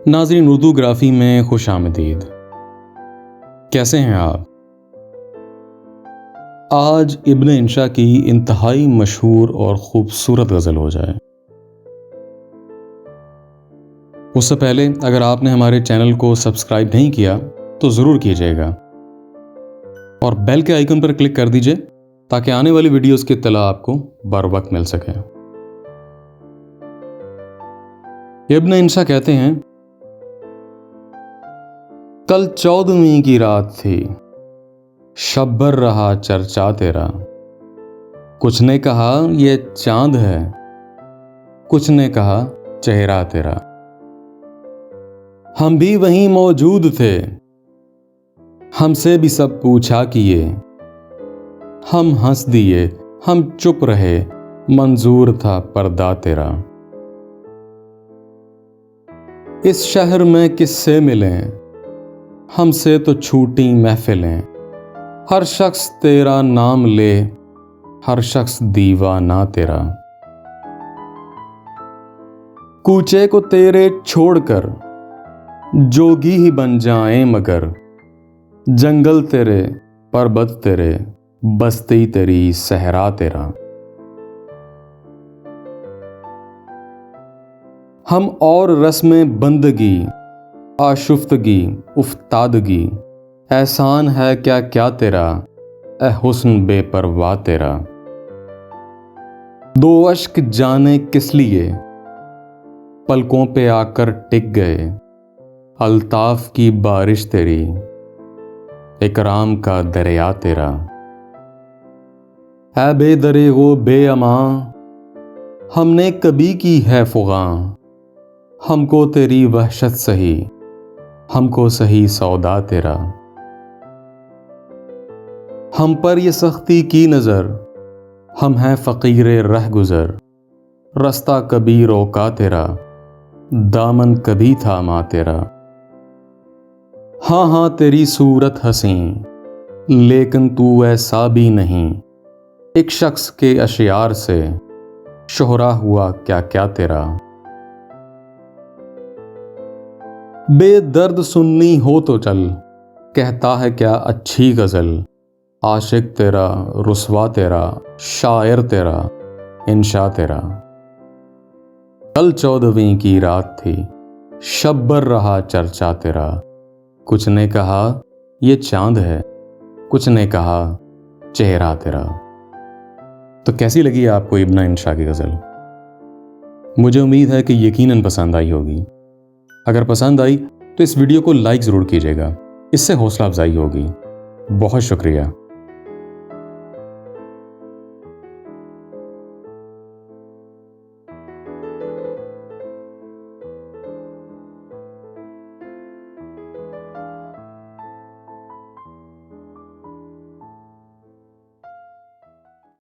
नाज़रीन, उर्दू ग्राफी में खुश आमदीद। कैसे हैं आप? आज इब्न इंशा की इंतहाई मशहूर और ख़ूबसूरत गज़ल हो जाए। उससे पहले अगर आपने हमारे चैनल को सब्सक्राइब नहीं किया तो ज़रूर कीजिएगा और बेल के आइकन पर क्लिक कर दीजिए ताकि आने वाली वीडियोस की इत्तला आपको बर वक्त मिल सके। इब्न इंशा कहते हैं, कल 14वीं की रात थी, शब भर रहा चर्चा तेरा। कुछ ने कहा ये चांद है, कुछ ने कहा चेहरा तेरा। हम भी वहीं मौजूद थे, हमसे भी सब पूछा किए। हम हंस दिए, हम चुप रहे, मंजूर था पर्दा तेरा। इस शहर में किससे मिलें, हमसे तो छूटी महफिलें। हर शख्स तेरा नाम ले, हर शख्स दीवाना तेरा। कूचे को तेरे छोड़कर जोगी ही बन जाएं मगर। जंगल तेरे, पर्वत तेरे, बस्ती तेरी, सहरा तेरा। हम और रस्में बंदगी, आशुफ्तगी, उफ्तादगी। एहसान है क्या क्या तेरा, ए हुस्न बेपरवाह तेरा। दो अश्क जाने किस लिए, पलकों पे आकर टिक गए। अल्ताफ की बारिश तेरी, इकराम का दरिया तेरा। है बेदरेगो बेअमा, हमने कभी की है फुगा। हमको तेरी वहशत सही, हमको सही सौदा तेरा। हम पर ये सख्ती की नज़र, हम हैं फ़कीरे रह गुज़र। रास्ता कभी रोका तेरा, दामन कभी थामा तेरा। हाँ हाँ तेरी सूरत हसीं, लेकिन तू ऐसा भी नहीं। एक शख्स के अशियार से शोहरा हुआ क्या क्या तेरा। बेदर्द सुन्नी हो तो चल, कहता है क्या अच्छी गज़ल। आशिक तेरा, रुसवा तेरा, शायर तेरा, इंशा तेरा। कल 14वीं की रात थी, शब भर रहा चर्चा तेरा। कुछ ने कहा ये चांद है, कुछ ने कहा चेहरा तेरा। तो कैसी लगी आपको इब्न इंशा की गज़ल? मुझे उम्मीद है कि यकीनन पसंद आई होगी। अगर पसंद आई तो इस वीडियो को लाइक ज़रूर कीजिएगा, इससे हौसला अफजाई होगी। बहुत शुक्रिया।